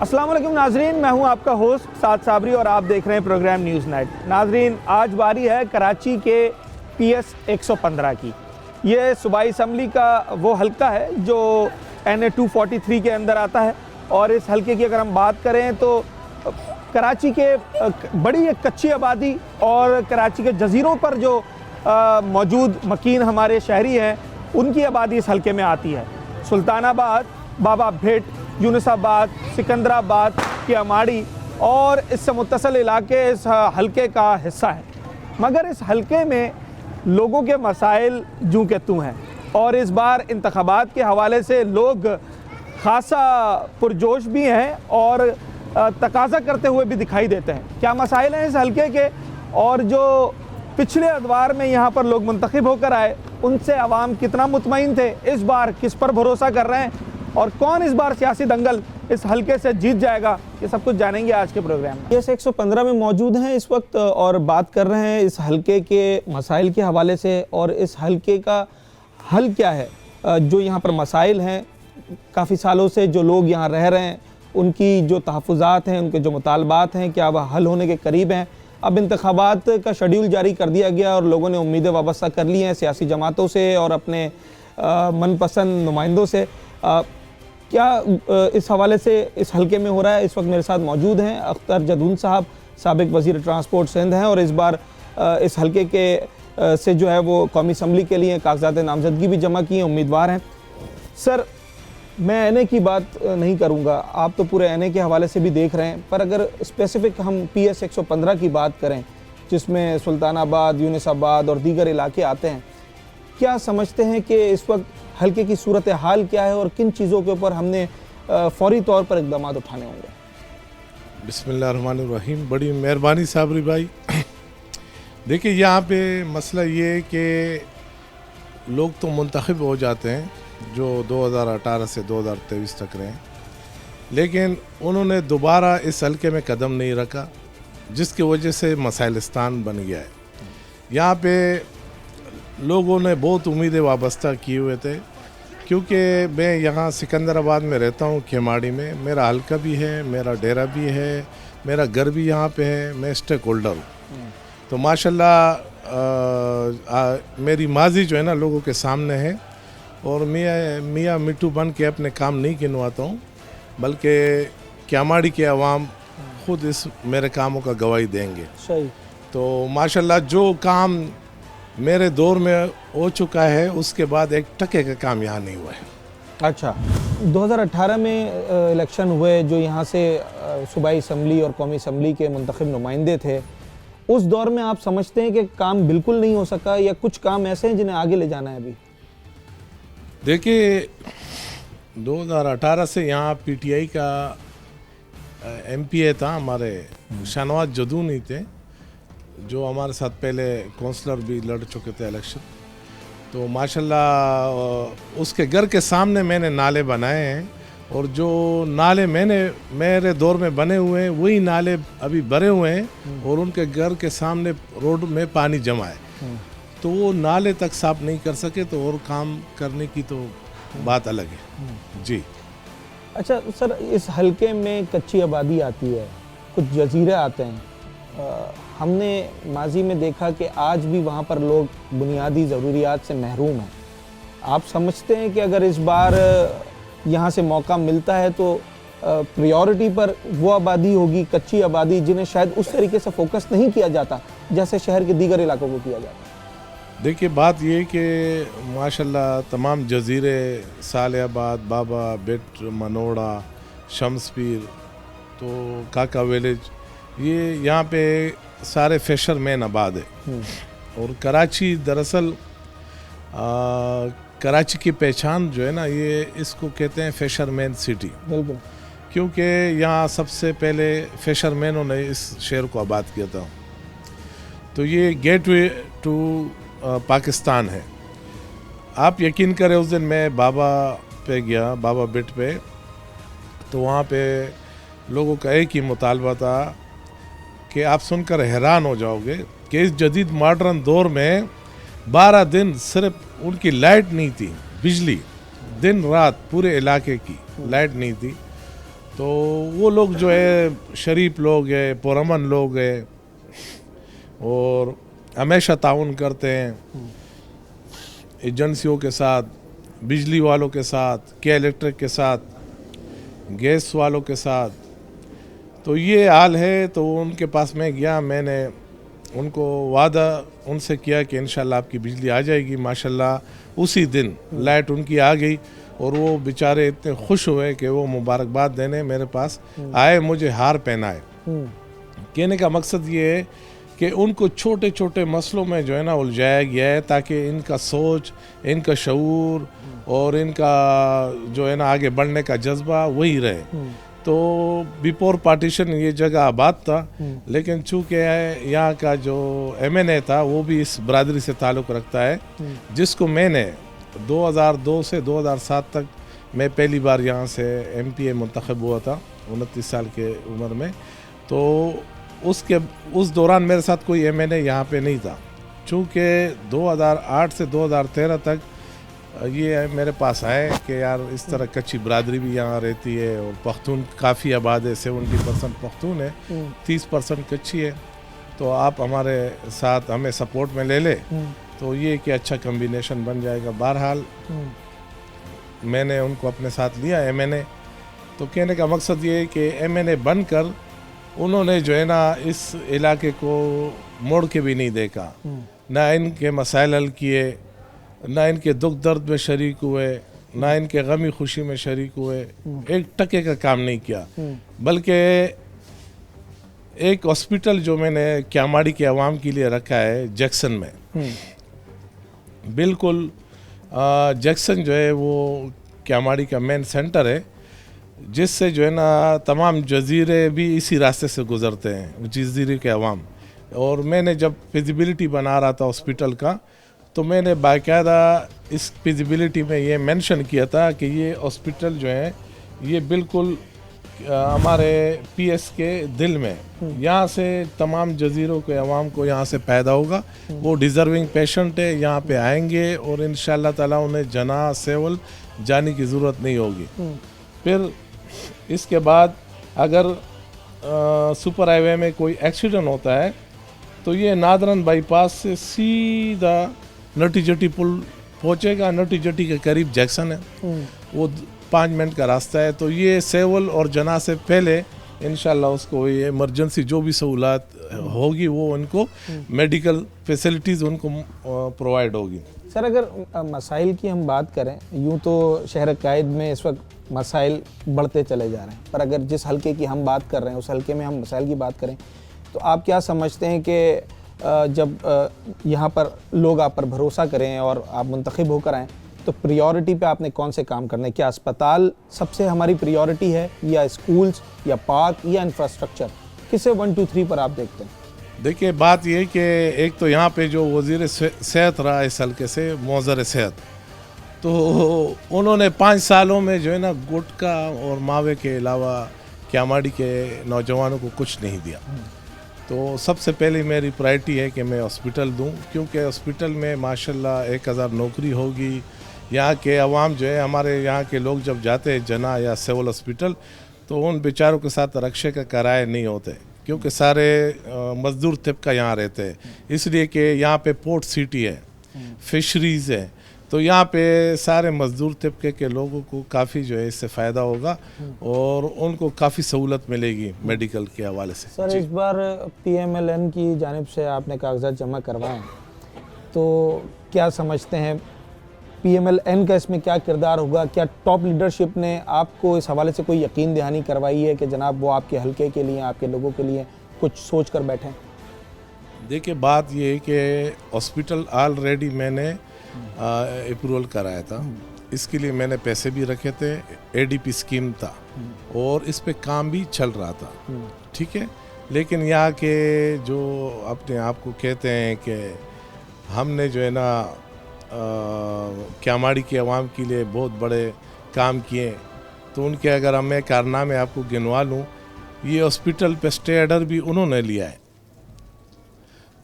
अस्सलाम वालेकुम नाजरीन, मैं हूं आपका होस्ट साद साबरी और आप देख रहे हैं प्रोग्राम न्यूज़ नाइट। नाजरीन, आज बारी है कराची के PS 115 की। ये सूबाई असम्बली का वो हल्का है जो NA 243 के अंदर आता है और इस हल्के की अगर हम बात करें तो कराची के बड़ी एक कच्ची आबादी और कराची के जजीरों पर जो मौजूद मकीन हमारे शहरी हैं उनकी आबादी इस हल्के में आती है। सुल्तानाबाद, बाबा भिट, यूनुसाबाद, सिकंदराबाद की अमाड़ी और इससे मुत्तसिल इलाके इस हल्के का हिस्सा है। मगर इस हल्के में लोगों के मसाइल जूं के तूं हैं और इस बार इंतखाबात के हवाले से लोग खासा पुरजोश भी हैं और तकाजा करते हुए भी दिखाई देते हैं। क्या मसाइल हैं इस हल्के के और जो पिछले अदवार में यहाँ पर लोग मुंतखब होकर आए उनसे अवाम कितना मुतमईन थे, इस बार किस पर भरोसा कर रहे हैं और कौन इस बार सियासी दंगल इस हल्के से जीत जाएगा, ये सब कुछ जानेंगे आज के प्रोग्राम में। PS 115 में मौजूद हैं इस वक्त और बात कर रहे हैं इस हल्के के मसाइल के हवाले से और इस हल्के का हल क्या है। जो यहाँ पर मसाइल हैं, काफ़ी सालों से जो लोग यहाँ रह रहे हैं उनकी जो तहफ़्फ़ुज़ात हैं, उनके जो मुतालबात हैं, क्या वह हल होने के करीब हैं। अब इंतखाबात का शेड्यूल जारी कर दिया गया और लोगों ने उम्मीदें वाबस्ता कर ली हैं सियासी जमातों से और अपने मनपसंद नुमाइंदों से। क्या इस हवाले से इस हल्के में हो रहा है, इस वक्त मेरे साथ मौजूद हैं अख्तर जदून साहब, साबिक वज़ीर ट्रांसपोर्ट सिंध हैं और इस बार इस हल्के के से जो है वो कौमी असम्बली के लिए कागजात नामजदगी भी जमा किए, उम्मीदवार हैं। सर, मैं NA की बात नहीं करूंगा, आप तो पूरे NA के हवाले से भी देख रहे हैं, पर अगर स्पेसिफ़िक हम PS 115 की बात करें जिसमें सुल्तानाबाद, यूनुसाबाद और दीगर इलाके आते हैं, क्या समझते हैं कि इस वक्त हल्के की सूरत हाल क्या है और किन चीज़ों के ऊपर हमने फौरी तौर पर इक़दाम उठाने होंगे? बिस्मिल्लाहिर्रहमानिर्रहीम। बड़ी मेहरबानी साबरी भाई। देखिए, यहाँ पे मसला ये है कि लोग तो मुंतखब हो जाते हैं जो 2018 से 2023 तक रहे, लेकिन उन्होंने दोबारा इस हल्के में कदम नहीं रखा जिसकी वजह से मसाइलिस्तान बन गया है। यहाँ पे लोगों ने बहुत उम्मीदें वाबस्ता किए हुए थे क्योंकि मैं यहाँ सिकंदराबाद में रहता हूँ, खेमाड़ी में। मेरा हल्का भी है, मेरा डेरा भी है, मेरा घर भी यहाँ पे है, मैं स्टेक होल्डर हूँ। तो माशाल्लाह मेरी माजी जो है ना लोगों के सामने है और मियाँ मिट्टू बन के अपने काम नहीं गिनवाता हूँ, बल्कि क्यामाड़ी के अवाम खुद इस मेरे कामों का गवाही देंगे। सही। तो माशाल्लाह जो काम मेरे दौर में हो चुका है उसके बाद एक टके का काम यहाँ नहीं हुआ है। अच्छा, 2018 में इलेक्शन हुए जो यहाँ से सूबाई असम्बली और कौमी असम्बली के मुंतखब नुमाइंदे थे, उस दौर में आप समझते हैं कि काम बिल्कुल नहीं हो सका या कुछ काम ऐसे हैं जिन्हें आगे ले जाना है अभी? देखिए, 2018 से यहाँ PTI का MPA था, हमारे शाहनवाज जदून ही थे जो हमारे साथ पहले काउंसलर भी लड़ चुके थे इलेक्शन। तो माशाल्लाह उसके घर के सामने मैंने नाले बनाए हैं और जो नाले मेरे दौर में बने हुए हैं वही नाले अभी भरे हुए हैं और उनके घर के सामने रोड में पानी जमा है। तो वो नाले तक साफ नहीं कर सके तो और काम करने की तो बात अलग है जी। अच्छा सर, इस हल्के में कच्ची आबादी आती है, कुछ जजीरे आते हैं। हमने माजी में देखा कि आज भी वहाँ पर लोग बुनियादी ज़रूरियात से महरूम हैं। आप समझते हैं कि अगर इस बार यहाँ से मौका मिलता है तो प्रायोरिटी पर वो आबादी होगी, कच्ची आबादी, जिन्हें शायद उस तरीके से फोकस नहीं किया जाता जैसे शहर के दीगर इलाकों को किया जाता? देखिए, बात ये कि माशाल्लाह तमाम जजीरे, सालियाबाद, बाबा भिट, मनोड़ा, शमसपीर, तो काका विलेज, ये यहाँ पे सारे फिशरमैन आबाद है। और कराची दरअसल कराची की पहचान जो है ना, ये इसको कहते हैं फिशरमैन सिटी, बिल्कुल, क्योंकि यहाँ सबसे पहले फिशरमैनों ने इस शहर को आबाद किया था। तो ये गेटवे टू पाकिस्तान है। आप यकीन करें, उस दिन मैं बाबा पे गया, बाबा भिट पे, तो वहाँ पे लोगों का एक ही मुतालबा था कि आप सुनकर हैरान हो जाओगे कि इस जदीद मॉडर्न दौर में 12 दिन सिर्फ उनकी लाइट नहीं थी, बिजली दिन रात पूरे इलाके की लाइट नहीं थी। तो वो लोग जो है शरीफ लोग हैं, पुरअमन लोग हैं और हमेशा ताउन करते हैं एजेंसियों के साथ, बिजली वालों के साथ, के इलेक्ट्रिक के साथ, गैस वालों के साथ। तो ये हाल है। तो उनके पास मैं गया, मैंने उनको वादा उनसे किया कि इंशाल्लाह आपकी बिजली आ जाएगी। माशाल्लाह उसी दिन लाइट उनकी आ गई और वो बेचारे इतने खुश हुए कि वो मुबारकबाद देने मेरे पास आए, मुझे हार पहनाए। कहने का मकसद ये है कि उनको छोटे छोटे मसलों में जो है ना उलझाया गया है ताकि इनका सोच, इनका शऊर और इनका जो है ना आगे बढ़ने का जज्बा वही रहे। तो बिफोर पार्टीशन ये जगह आबाद था, लेकिन चूँकि यहाँ का जो MNA था वो भी इस बरादरी से ताल्लुक़ रखता है, जिसको मैंने 2002 से 2007 तक मैं पहली बार यहाँ से MPA मुंतखब हुआ था 29 साल के उम्र में। तो उस दौरान मेरे साथ कोई MNA यहाँ पे नहीं था। चूँकि 2008 से 2013 तक ये मेरे पास आए कि यार इस तरह कच्ची बरादरी भी यहाँ रहती है और पख्तून काफ़ी आबाद है, 70% पख्तून है, 30% कच्ची है, तो आप हमारे साथ हमें सपोर्ट में ले ले तो ये कि अच्छा कम्बिनेशन बन जाएगा। बहरहाल मैंने उनको अपने साथ लिया MNA। तो कहने का मकसद ये है कि MNA बनकर उन्होंने जो है ना इस इलाके को मोड़ के भी नहीं देखा, ना इनके मसाइल हल किए, ना इनके दुख दर्द में शरीक हुए, ना इनके गमी खुशी में शरीक हुए, एक टके का काम नहीं किया। बल्कि एक हॉस्पिटल जो मैंने क्यामाड़ी के अवाम के लिए रखा है जैक्सन में, बिल्कुल जैक्सन जो है वो क्यामाड़ी का मेन सेंटर है, जिससे जो है ना तमाम जजीरे भी इसी रास्ते से गुज़रते हैं, जजीरे के अवाम। और मैंने जब फिजिबिलिटी बना रहा था हॉस्पिटल का, तो मैंने बाकायदा इस फिजिबिलिटी में ये मेंशन किया था कि ये हॉस्पिटल जो है ये बिल्कुल हमारे PS के दिल में, यहाँ से तमाम जजीरों के अवाम को यहाँ से पैदा होगा। वो डिज़र्विंग पेशेंट है, यहाँ पे आएंगे और इंशाअल्लाह ताला उन्हें जना सेवल जाने की ज़रूरत नहीं होगी। फिर इसके बाद अगर सुपर हाईवे में कोई एक्सीडेंट होता है तो ये नादरन बाईपास से सीधा नटी जटी पुल पहुँचेगा। नटी जटी के करीब जैक्सन है, वो 5 मिनट का रास्ता है। तो ये सेवल और जना से पहले इंशाल्लाह उसको ये इमरजेंसी जो भी सहूलत होगी वो उनको मेडिकल फैसिलिटीज़ उनको प्रोवाइड होगी। सर, अगर मसाइल की हम बात करें, यूँ तो शहर कायद में इस वक्त मसाइल बढ़ते चले जा रहे हैं, पर अगर जिस हलके की हम बात कर रहे हैं उस हलके में हम मसाइल की बात करें तो आप क्या समझते हैं कि जब यहाँ पर लोग आप पर भरोसा करें और आप मुंतखब होकर आएँ तो प्रायोरिटी पे आपने कौन से काम करने? क्या अस्पताल सबसे हमारी प्रायोरिटी है, या स्कूल्स, या पार्क, या इंफ्रास्ट्रक्चर? किसे 1 2 3 पर आप देखते हैं? देखिए, बात ये कि एक तो यहाँ पे जो वज़ीर सेहत रहा इस हल्के से, मौज़र सेहत, तो उन्होंने 5 सालों में जो है ना गुटखा और मावे के अलावा क्यामाड़ी के नौजवानों को कुछ नहीं दिया। तो सबसे पहले मेरी प्रायोरिटी है कि मैं हॉस्पिटल दूं, क्योंकि हॉस्पिटल में माशाल्लाह 1000 नौकरी होगी। यहाँ के अवाम जो है, हमारे यहाँ के लोग जब जाते हैं जना या सिविल हॉस्पिटल, तो उन बेचारों के साथ रक्षा का किराए नहीं होते, क्योंकि सारे मजदूर तबका यहाँ रहते हैं। इसलिए कि यहाँ पे पोर्ट सिटी है, फिशरीज़ है, तो यहाँ पे सारे मजदूर तबके के लोगों को काफ़ी जो है इससे फ़ायदा होगा और उनको काफ़ी सहूलत मिलेगी मेडिकल के हवाले से। सर, इस बार PMLN की जानिब से आपने कागजात जमा करवाए, तो क्या समझते हैं PMLN का इसमें क्या किरदार होगा? क्या टॉप लीडरशिप ने आपको इस हवाले से कोई यकीन दहानी करवाई है कि जनाब वो आपके हलके के लिए, आपके लोगों के लिए कुछ सोच कर बैठें? देखिए, बात ये है कि हॉस्पिटल ऑलरेडी मैंने अप्रूवल कराया था, इसके लिए मैंने पैसे भी रखे थे, ADP स्कीम था और इस पे काम भी चल रहा था, ठीक है। लेकिन यहाँ के जो अपने आप को कहते हैं कि हमने जो है ना क्यामाड़ी के अवाम के लिए बहुत बड़े काम किए, तो उनके अगर मैं कारनामे आपको गिनवा लूँ, ये हॉस्पिटल पे स्टे ऑर्डर भी उन्होंने लिया है।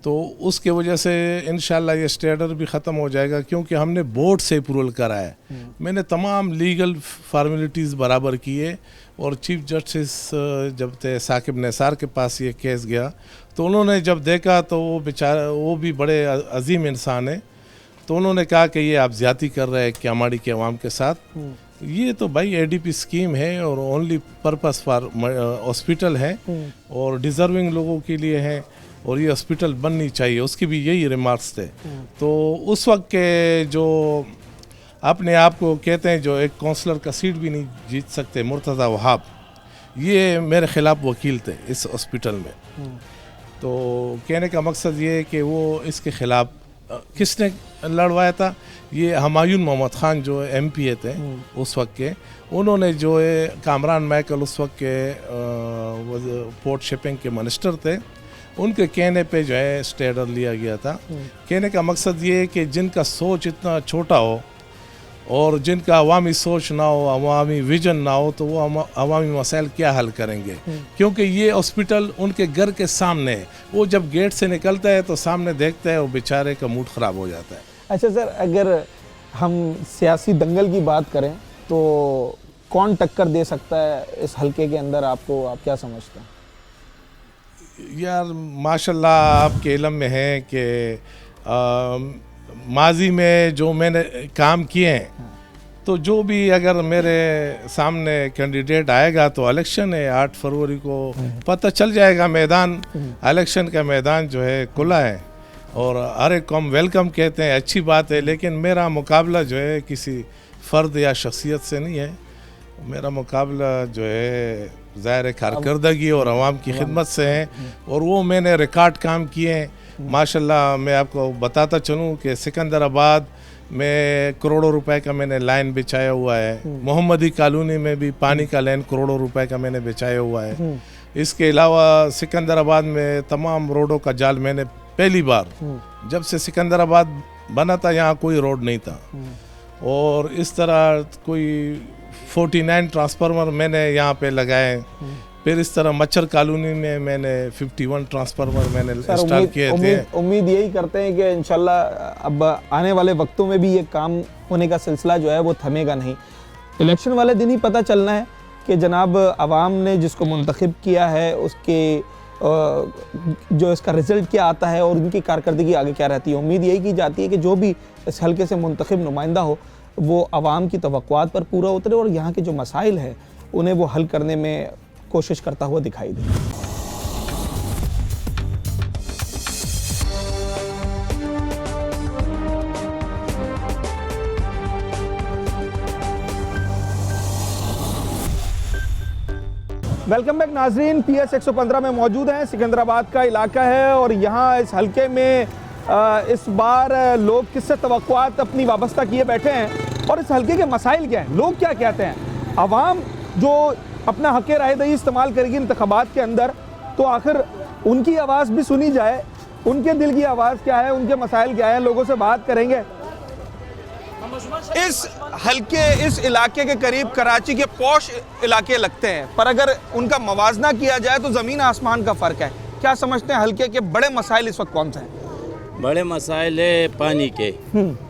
तो उसके वजह से इंशाल्लाह ये स्टेडर भी ख़त्म हो जाएगा, क्योंकि हमने बोर्ड से अप्रूवल करा है। मैंने तमाम लीगल फार्मेलिटीज़ बराबर किए, और चीफ जस्टिस जब थे साकिब निसार के पास ये केस गया तो उन्होंने जब देखा तो वो बेचारा, वो भी बड़े अजीम इंसान है, तो उन्होंने कहा कि ये आप ज़्यादती कर रहे हैं क्यामाड़ी के अवाम के साथ। ये तो भाई एडीपी स्कीम है और ओनली पर्पस फॉर हॉस्पिटल है और डिज़र्विंग लोगों के लिए है, और ये हॉस्पिटल बननी चाहिए, उसकी भी यही रिमार्क्स थे। तो उस वक्त के जो अपने आप को कहते हैं जो एक काउंसलर का सीट भी नहीं जीत सकते, मुर्तज़ा वहाब, ये मेरे ख़िलाफ़ वकील थे इस हॉस्पिटल में। तो कहने का मकसद ये है कि वो इसके ख़िलाफ़ किसने लड़वाया था, ये हुमायूं मोहम्मद ख़ान जो MP थे उस वक्त के, उन्होंने जो है कामरान माइकल उस वक्त के पोर्ट शिपिंग के मिनिस्टर थे, उनके कहने पे जो है स्टेडर लिया गया था। कहने का मकसद ये है कि जिनका सोच इतना छोटा हो और जिनका अवामी सोच ना हो, अवामी विजन ना हो, तो वो अवामी मसाइल क्या हल करेंगे, क्योंकि ये हॉस्पिटल उनके घर के सामने है। वो जब गेट से निकलता है तो सामने देखता है, वो बेचारे का मूड ख़राब हो जाता है। अच्छा सर, अगर हम सियासी दंगल की बात करें तो कौन टक्कर दे सकता है इस हलके के अंदर आपको, आप क्या समझते हैं? यार माशाल्लाह आपके इल्म में है कि माजी में जो मैंने काम किए हैं, तो जो भी अगर मेरे सामने कैंडिडेट आएगा तो इलेक्शन है 8 फरवरी को, पता चल जाएगा। मैदान, इलेक्शन का मैदान जो है खुला है और हर एक कौम वेलकम कहते हैं, अच्छी बात है। लेकिन मेरा मुकाबला जो है किसी फ़र्द या शख्सियत से नहीं है, मेरा मुकाबला जो है ज़ाहिर कारकर्दगी और आवाम की खिदमत से है, और वो मैंने रिकॉर्ड काम किए हैं माशाल्लाह। मैं आपको बताता चलूँ कि सिकंदराबाद में करोड़ों रुपए का मैंने लाइन बिछाया हुआ है, मोहम्मदी कॉलोनी में भी पानी का लाइन करोड़ों रुपए का मैंने बिछाया हुआ है। इसके अलावा सिकंदराबाद में तमाम रोडों का जाल मैंने पहली बार, जब से सिकंदराबाद बना था यहाँ कोई रोड नहीं था, और इस तरह कोई 49 ट्रांसफार्मर मैंने यहाँ पे लगाए। फिर इस तरह मच्छर कॉलोनी में मैंने 51 ट्रांसफार्मर मैंने इंस्टॉल किए थे। उम्मीद यही करते हैं कि इंशाल्लाह अब आने वाले वक्तों में भी ये काम होने का सिलसिला जो है वो थमेगा नहीं। इलेक्शन वाले दिन ही पता चलना है कि जनाब आवाम ने जिसको मुंतखब किया है उसके जो इसका रिज़ल्ट क्या आता है और उनकी कारकर्दगी आगे क्या रहती है। उम्मीद यही की जाती है कि जो भी इस हल्के से मुंतखब नुमाइंदा हो वो आवाम की तवक्कुआत पर पूरा उतरे और यहाँ के जो मसाइल हैं उन्हें वो हल करने में कोशिश करता हुआ दिखाई दे। वेलकम बैक नाजरीन, PS 115 में मौजूद हैं। सिकंदराबाद का इलाका है और यहाँ इस हल्के में इस बार लोग किससे तवक्कुआत अपनी वाबस्ता किए बैठे हैं और इस हल्के के मसाइल क्या हैं, लोग क्या कहते हैं। आवाम जो अपना हक़ राय-दही इस्तेमाल करेगी इंतखाबात के अंदर, तो आखिर उनकी आवाज़ भी सुनी जाए, उनके दिल की आवाज़ क्या है, उनके मसाइल क्या हैं, लोगों से बात करेंगे। इस हल्के, इस इलाके के करीब कराची के पॉश इलाके लगते हैं, पर अगर उनका मवाजना किया जाए तो ज़मीन आसमान का फ़र्क है। क्या समझते हैं हल्के के बड़े मसाइल इस वक्त कौन से हैं? बड़े मसाइल है पानी के,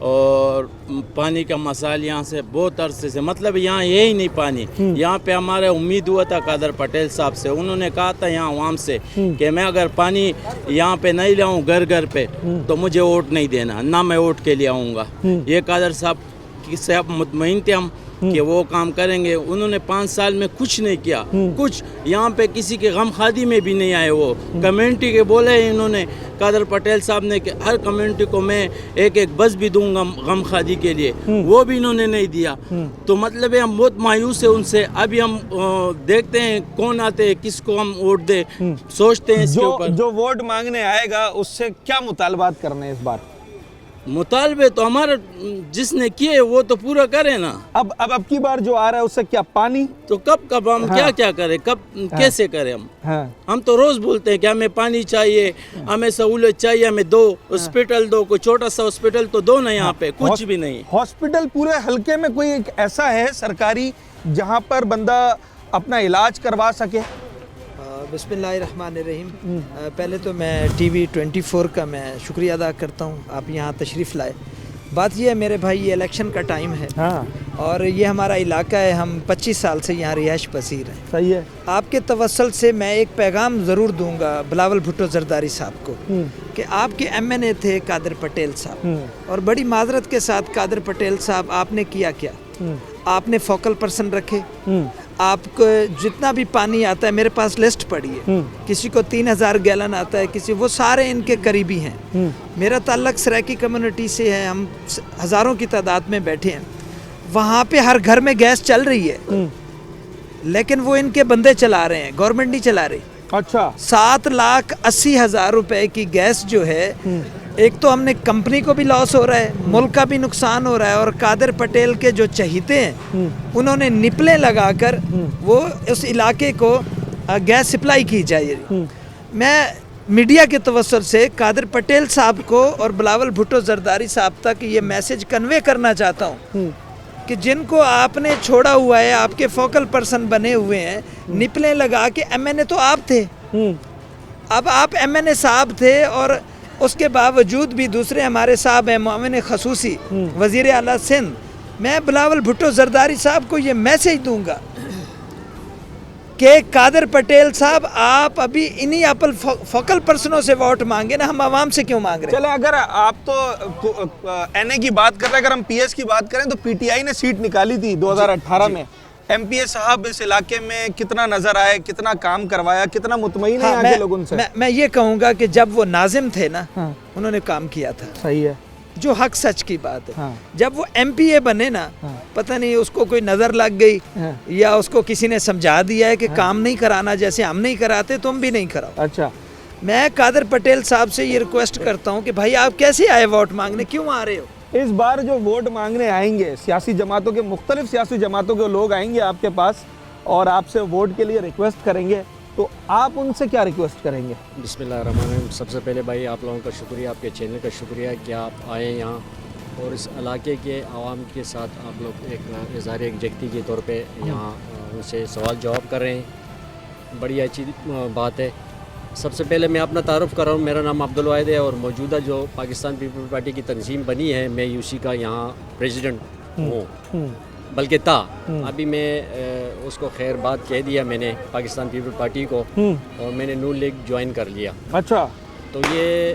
और पानी का मसाइल यहाँ से बहुत अरसे से, मतलब यहाँ यही नहीं पानी। यहाँ पे हमारे उम्मीद हुआ था कादर पटेल साहब से, उन्होंने कहा था यहाँ आवाम से कि मैं अगर पानी यहाँ पे नहीं लाऊं घर घर पे तो मुझे वोट नहीं देना, ना मैं वोट के लिए आऊँगा। ये कादर साहब से आप मुतमईन थे हम कि वो काम करेंगे। उन्होंने 5 साल में कुछ नहीं किया, कुछ यहाँ पे किसी के गम खादी में भी नहीं आए। वो कम्युनिटी के बोले इन्होंने, कादर पटेल साहब ने कि हर कम्युनिटी को मैं एक बस भी दूंगा गम खादी के लिए, वो भी इन्होंने नहीं दिया। तो मतलब है हम बहुत मायूस है उनसे। अभी हम देखते हैं कौन आते हैं, किसको हम वोट दे, सोचते हैं इसके ऊपर। जो वोट मांगने आएगा उससे क्या मुतालबात करने इस बार? मुतालबे तो हमारा जिसने किए वो तो पूरा करे ना। अब की बार जो आ रहा है उससे क्या पानी, तो कब हम क्या क्या करें, कब कैसे करें हम? हम तो रोज बोलते हैं कि हमें पानी चाहिए, हमें सहूलत चाहिए, हमें दो हॉस्पिटल दो, कोई छोटा सा हॉस्पिटल तो दो ना। यहाँ पे कुछ भी नहीं। हॉस्पिटल पूरे हल्के में कोई एक ऐसा है सरकारी जहाँ पर बंदा अपना इलाज करवा सके? बिस्मिल्लाहिर्रहमानिर्रहीम। पहले तो मैं टीवी 24 का मैं शुक्रिया अदा करता हूँ, आप यहाँ तशरीफ़ लाए। बात यह है मेरे भाई, ये इलेक्शन का टाइम है और ये हमारा इलाका है, हम 25 साल से यहाँ रिहाइश पसीर हैं। सही है। आपके तवस्सल से मैं एक पैगाम ज़रूर दूंगा बिलावल भुट्टो जरदारी साहब को कि आपके MNA थे कादिर पटेल साहब, और बड़ी माजरत के साथ कादिर पटेल साहब आपने किया क्या, आपने फोकल पर्सन रखे, आपको जितना भी पानी आता है, मेरे पास लिस्ट पड़ी है, किसी को 3000 गैलन आता है, किसी, वो सारे इनके करीबी हैं। मेरा ताल्लुक सराकी कम्युनिटी से है, हम हज़ारों की तादाद में बैठे हैं। वहाँ पे हर घर में गैस चल रही है, लेकिन वो इनके बंदे चला रहे हैं, गवर्नमेंट नहीं चला रही। अच्छा। 7,80,000 रुपए की गैस जो है, एक तो हमने कंपनी को भी लॉस हो रहा है, मुल्क का भी नुकसान हो रहा है, और कादिर पटेल के जो चहीते हैं उन्होंने निपले लगाकर वो उस इलाके को गैस सप्लाई की जाए। मैं मीडिया के तवस्सुल से कादिर पटेल साहब को और बिलावल भुट्टो जरदारी साहब तक ये मैसेज कन्वे करना चाहता हूँ कि जिनको आपने छोड़ा हुआ है, आपके फोकल पर्सन बने हुए हैं, निपले लगा के, MNA तो आप थे, अब आप MNA साहब थे, और उसके बावजूद भी दूसरे हमारे साहब हैं मुआविन खसूसी वज़ीर आला सिंध। मैं बिलावल भुट्टो जरदारी साहब को ये मैसेज दूंगा कि कादिर पटेल साहब, आप अभी इन्हीं अपल फोकल पर्सनों से वोट मांगे ना, हम आवाम से क्यों मांग रहे हैं? चले, अगर आप तो NA की बात कर रहे हैं, अगर हम PS की बात करें तो PTI ने सीट निकाली थी 2018 में। MPA साहब इस इलाके में कितना नजर आए, कितना काम करवाया, कितना मुतमईन है यहाँ के लोग उनसे? मैं ये कहूँगा कि जब वो नाजिम थे ना, उन्होंने काम किया था। सही है, जो हक सच की बात है। जब वो MPA बने ना, पता नहीं उसको कोई नज़र लग गई या उसको किसी ने समझा दिया है कि काम नहीं कराना, जैसे हम नहीं कराते तुम भी नहीं कराओ। अच्छा। मैं कादिर पटेल साहब से ये रिक्वेस्ट करता हूँ कि भाई आप कैसे आए वोट मांगने, क्यों आ रहे हो? इस बार जो वोट मांगने आएंगे, सियासी जमातों के, मुख्तलिफ सियासी जमातों के लोग आएंगे आपके पास और आपसे वोट के लिए रिक्वेस्ट करेंगे, तो आप उनसे क्या रिक्वेस्ट करेंगे? बिस्मिल्लाहिर्रहमानिर्रहीम। सबसे पहले भाई आप लोगों का शुक्रिया, आपके चैनल का शुक्रिया कि आप आए यहाँ और इस इलाके के आवाम के साथ आप लोग एक इज़हार यकजहती के तौर पे यहाँ उनसे सवाल जवाब कर रहे हैं। बड़ी अच्छी बात है। सबसे पहले मैं अपना तारुफ़ कर रहा हूँ। मेरा नाम अब्दुल वाहिद है और मौजूदा जो पाकिस्तान पीपल पार्टी की तंजीम बनी है, मैं UC का यहाँ प्रेसिडेंट हूँ, बल्कि था। अभी मैं उसको खैर बात कह दिया मैंने पाकिस्तान पीपल पार्टी को, और मैंने नून लीग ज्वाइन कर लिया। अच्छा। तो ये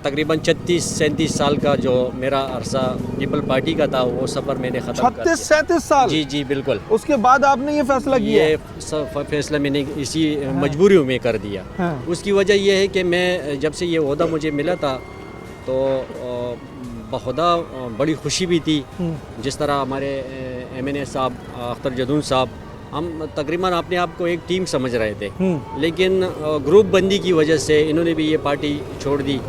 तकरीबन 36-37 साल का जो मेरा अरसा पीपल पार्टी का था, वो सफ़र मैंने ख़त्म कर दिया। 36-37 साल? जी जी बिल्कुल। उसके बाद आपने ये फैसला किया? ये फैसला मैंने इसी मजबूरी में कर दिया। उसकी वजह यह है कि मैं जब से ये ओहदा मुझे मिला था तो बखुदा बड़ी खुशी भी थी। जिस तरह हमारे MNA साहब अख्तर जदून साहब, हम तकरीबन अपने आप को एक टीम समझ रहे थे, लेकिन ग्रुप बंदी की वजह से इन्होंने भी ये पार्टी छोड़ दी।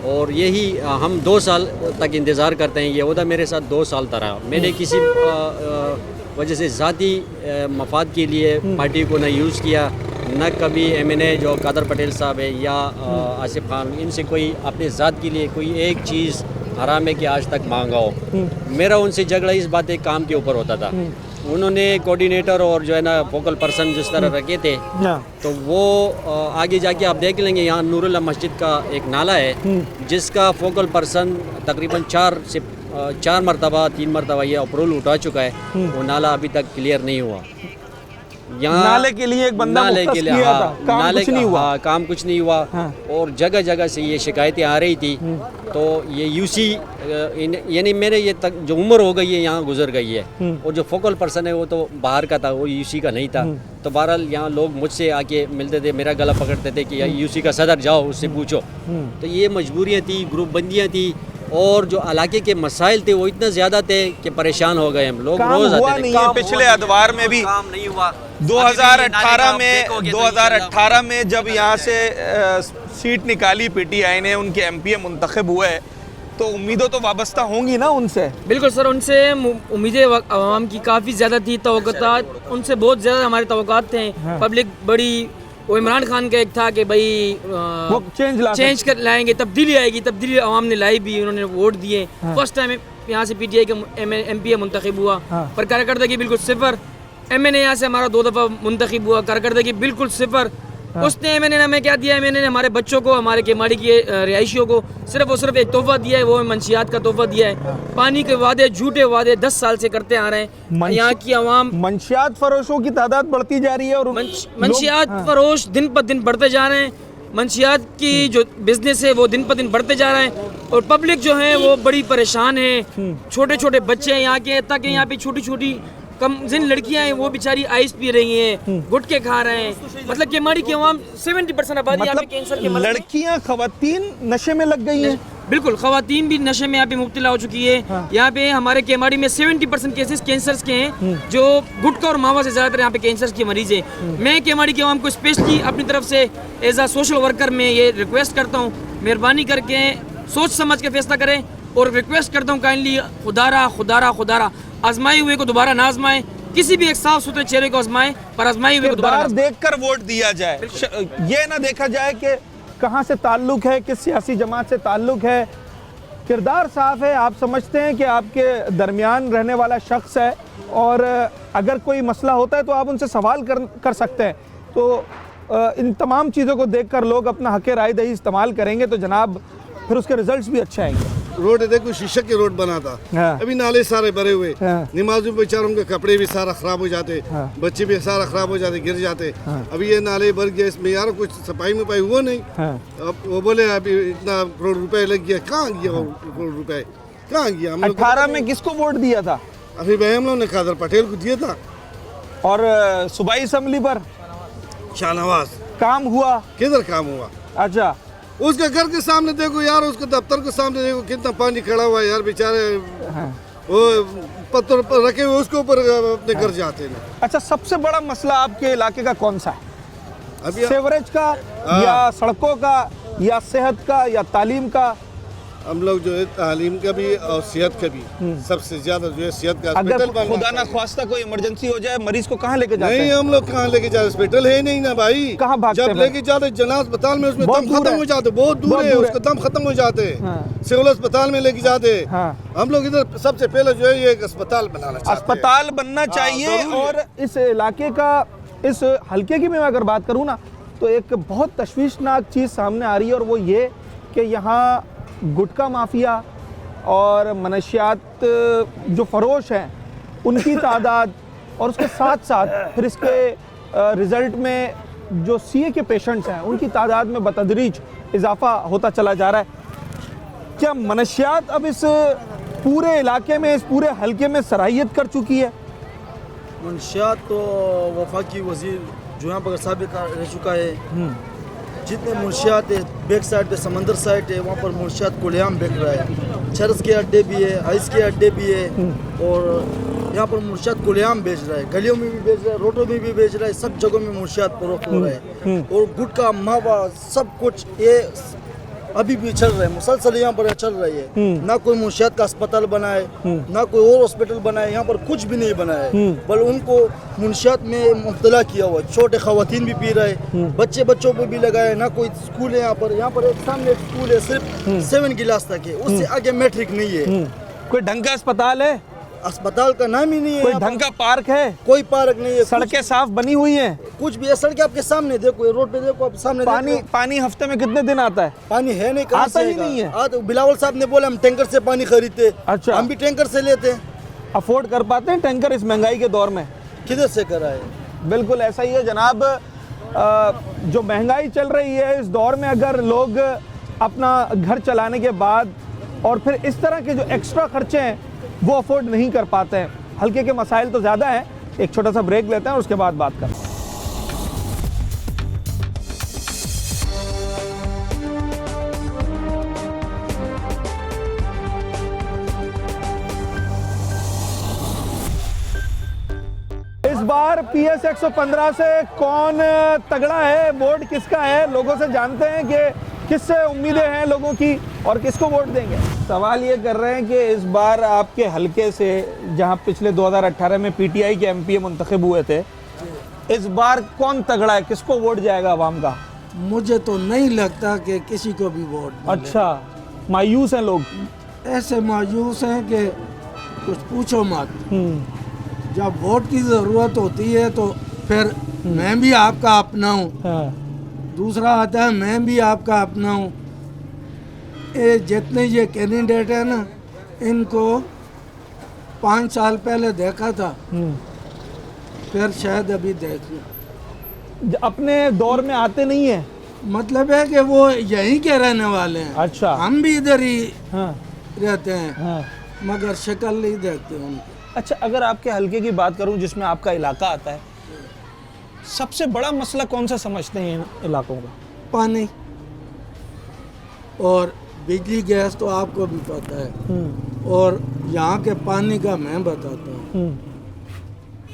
और यही हम 2 साल तक इंतज़ार करते हैं। ये ओहदा मेरे साथ 2 साल रहा। मैंने किसी वजह से ज़ाती मफाद के लिए पार्टी को न यूज़ किया, न कभी MNA जो कादिर पटेल साहब है या आसिफ खान, इनसे कोई अपने ज़ात के लिए कोई एक चीज़ हराम है कि आज तक मांगा हो। मेरा उनसे झगड़ा इस बात एक काम के ऊपर होता था। उन्होंने कोऑर्डिनेटर और जो है ना फोकल पर्सन जिस तरह रखे थे, तो वो आगे जाके आप देख लेंगे, यहाँ नूरुल्लाह मस्जिद का एक नाला है जिसका फोकल पर्सन तकरीबन 4 मरतबा 3 मरतबा ये अप्रूवल उठा चुका है। वो नाला अभी तक क्लियर नहीं हुआ। यहाँ नाले के लिए एक बंदा मुख्तस किया था, काम कुछ नहीं हुआ। काम कुछ नहीं हुआ। और जगह जगह से ये शिकायतें आ रही थी। तो ये UC यानी मेरे ये तक जो उम्र हो गई है यहाँ गुजर गई है, और जो फोकल पर्सन है वो तो बाहर का था, वो UC का नहीं था। तो बहरहाल यहाँ लोग मुझसे आके मिलते थे, मेरा गला पकड़ते थे कि UC का सदर जाओ उससे पूछो। तो ये मजबूरियाँ थी, ग्रुप बंदियाँ थी, और जो इलाके के मसाइल थे वो इतना ज़्यादा थे कि परेशान हो गए हम लोग। रोज़ आते थे। पिछले अदवार में भी काम नहीं हुआ। 2018 में जब यहाँ से सीट निकाली PTI ने, उनके MPA मुंतखब हुए, तो उम्मीदें तो वाबस्ता होंगी ना उनसे? बिल्कुल सर, उनसे उम्मीदें अवाम की काफ़ी ज़्यादा थी, तवक्कुआत उनसे बहुत ज़्यादा हमारे तवक्कुआत थे। पब्लिक बड़ी, वो इमरान खान का एक था कि भाई वो चेंज कर लाएंगे, तब्दीली आएगी। तब्दीली अवाम ने लाई भी, उन्होंने वोट दिए। फर्स्ट टाइम यहाँ से PTI का MPA मुंतखब हुआ, पर कारकर्दगी बिल्कुल 0। MNA यहाँ से हमारा 2 दफ़ा मुंतखब हुआ, कारकर्दगी बिल्कुल 0। उसने मैंने हमें क्या दिया है, मैंने हमारे बच्चों को, हमारे केमाड़ी के रिहायशियों को सिर्फ और सिर्फ एक तोहफा दिया है, वो मंशियात का तोहफा दिया है। पानी के वादे, झूठे वादे 10 साल से करते आ रहे हैं। यहाँ की आवाम, मंशियात फरोशों की तादाद बढ़ती जा रही है और मंशियात फरोश दिन पर दिन बढ़ते जा रहे हैं। मंशियात की जो बिजनेस है वो दिन पर दिन बढ़ते जा रहे हैं और पब्लिक जो है वो बड़ी परेशान है। छोटे छोटे बच्चे हैं यहाँ के, तक यहाँ पे छोटी छोटी कम जिन लड़कियां हैं वो बेचारी आइस पी रही हैं, गुटके खा रहे हैं। मतलब केमाड़ी की आवाम 70% आबादी यहाँ पे कैंसर के मरीज हैं। लड़कियां, खवातीन नशे में लग गई हैं। बिल्कुल, खवातीन भी नशे में यहाँ पे मुब्तला हो चुकी है। यहाँ पे हमारे केमाड़ी में 70% केसेस कैंसर्स के हैं, जो गुटखा और मावा से ज़्यादातर यहाँ पे कैंसर के मरीज हैं। मैं केमाड़ी की आवाम को स्पेशली अपनी तरफ से एज आ सोशल वर्कर में ये रिक्वेस्ट करता हूँ, मेहरबानी करके सोच समझ के फैसला करें और रिक्वेस्ट करता हूँ काइंडली, खुदारा आजमाए हुए को दोबारा ना आजमाएं, किसी भी एक साफ सुथरे चेहरे को आजमाएं, पर आजमाए हुए को दोबारा ना आजमाएं। देखकर वोट दिया जाए, ये ना देखा जाए कि कहाँ से ताल्लुक है, किस सियासी जमात से ताल्लुक है। किरदार साफ है, आप समझते हैं कि आपके दरमियान रहने वाला शख्स है और अगर कोई मसला होता है तो आप उनसे सवाल कर सकते हैं। तो इन तमाम चीज़ों को देखकर लोग अपना हक़ राय दही इस्तेमाल करेंगे तो जनाब फिर उसके रिजल्ट्स भी अच्छे आएंगे। रोड देखो शीशे के रोड बना था, अभी नाले सारे भरे हुए, नमाजों बेचारों के कपड़े भी सारा खराब हो जाते, बच्चे भी सारा खराब हो जाते, गिर जाते। अभी ये नाले भर गए, इसमें यार कुछ सफाई में हुआ नहीं। अब वो बोले अभी इतना करोड़ रुपए लग गया, कहाँ गया करोड़ रुपए, कहाँ गया? 18 में किसको वोट दिया था? अभी भाई हम लोग ने कादर पटेल को दिया था। और सूबाई असम्बली पर शाहनवाज काम हुआ? किधर काम हुआ? अच्छा, उसके घर के सामने देखो यार, उसके दफ्तर के सामने देखो कितना पानी खड़ा हुआ है यार, बेचारे वो पत्थर पर रखे हुए उसके ऊपर अपने घर जाते हैं। अच्छा, सबसे बड़ा मसला आपके इलाके का कौन सा है? अभी सेवरेज का या सड़कों का या सेहत का या तालीम का? हम लोग जो है तालीम का भी और सेहत का भी सबसे ज्यादा जो है सेहत का अगर हॉस्पिटल खुदा ना ख्वास्ता कोई इमरजेंसी हो जाए, मरीज को कहाँ लेके जाते नहीं, हैं? हम लोग कहाँ लेके जाते? हॉस्पिटल है नहीं ना भाई। कहाँ भागते जब हैं? लेके जाते जना अस्पताल में, उसमें बहुत दम दूर खत्म है। हो जाते, बहुत दूर है, उसका दम खत्म हो जाते। सिविल अस्पताल में लेके जाते। हम लोग इधर सबसे पहले जो है ये एक अस्पताल बनाना चाहते हैं। अस्पताल बनना चाहिए। और इस इलाके का, इस हल्के की मैं अगर बात करूँ ना, तो एक बहुत तशवीशनाक चीज़ सामने आ रही है और वो ये कि यहाँ गुटखा माफिया और मनशियात जो फरोश हैं उनकी तादाद और उसके साथ साथ फिर इसके रिज़ल्ट में जो सीए के पेशेंट्स हैं उनकी तादाद में बतदरीज इजाफा होता चला जा रहा है। क्या मनशियात अब इस पूरे इलाके में, इस पूरे हल्के में सराहियत कर चुकी है? मंशियात तो वफाकी वजीर जो यहाँ पर साबित रह चुका है। जितने मुंशियात है, बैक साइड पे समंदर साइड है, वहाँ पर मुंशियात खुलेआम बिक रहा है। चरस के अड्डे भी है, आइस के अड्डे भी है और यहाँ पर मुंशियात खुलेआम बेच रहा है। गलियों में भी बेच रहा है, रोडों में भी बेच रहा है, सब जगहों में मुंशियात फरोख्त हो रहा है। और गुटखा, मावा, सब कुछ ये अभी भी चल रहा है, मुसलसल यहाँ पर चल रही है। ना कोई मुंशियात का अस्पताल बना है, ना कोई और हॉस्पिटल बना है, यहाँ पर कुछ भी नहीं बना है। बल उनको मुंशियात में मुब्तला किया हुआ है। छोटे खवातीन भी पी रहे, बच्चों को भी लगाए। ना कोई स्कूल है यहाँ पर एक सामने एक स्कूल है, सिर्फ 7 क्लास तक है, उससे आगे मैट्रिक नहीं है। कोई ढंग का अस्पताल है? अस्पताल का नाम ही नहीं है। कोई ढंग का पार्क है? कोई पार्क नहीं है। सड़कें साफ बनी हुई हैं? कुछ भी है, सड़कें आपके सामने देखो, रोड पे देखो, आप सामने पानी हफ्ते में कितने दिन आता है? पानी है नहीं, आता ही नहीं है। बिलावल साहब ने बोला हम टैंकर से पानी खरीदते। अच्छा, हम भी टैंकर से लेते। अफोर्ड कर पाते हैं टैंकर इस महंगाई के दौर में? किधर से कराए? बिल्कुल ऐसा ही है जनाब। जो महंगाई चल रही है इस दौर में, अगर लोग अपना घर चलाने के बाद और फिर इस तरह के जो एक्स्ट्रा खर्चे हैं वो अफोर्ड नहीं कर पाते हैं, हल्के के मसाइल तो ज़्यादा हैं। एक छोटा सा ब्रेक लेते हैं और उसके बाद बात करते हैं। इस बार PS 115 से कौन तगड़ा है, वोट किसका है, लोगों से जानते हैं कि किससे उम्मीदें हैं लोगों की और किसको वोट देंगे। सवाल ये कर रहे हैं कि इस बार आपके हलके से, जहां पिछले 2018 में PTI के MP मुंतखब हुए थे, इस बार कौन तगड़ा है, किसको वोट जाएगा आवाम का? मुझे तो नहीं लगता कि किसी को भी वोट मिले। अच्छा, मायूस हैं लोग? ऐसे मायूस हैं कि कुछ पूछो मत। जब वोट की ज़रूरत होती है तो फिर मैं भी आपका अपना हूँ। दूसरा आता है मैं भी आपका अपना हूँ। ये जितने ये कैंडिडेट है ना, इनको 5 साल पहले देखा था, फिर शायद अभी देख लो। अपने दौर में आते नहीं है, मतलब है कि वो यहीं के रहने वाले हैं। अच्छा। हम भी इधर ही हाँ रहते हैं, हाँ। मगर शक्ल नहीं देखते उनकी। अच्छा, अगर आपके हलके की बात करूं जिसमें आपका इलाका आता है, सबसे बड़ा मसला कौन सा समझते हैं इन इलाकों का? पानी और बिजली गैस तो आपको भी पता है, और यहाँ के पानी का मैं बताता हूँ।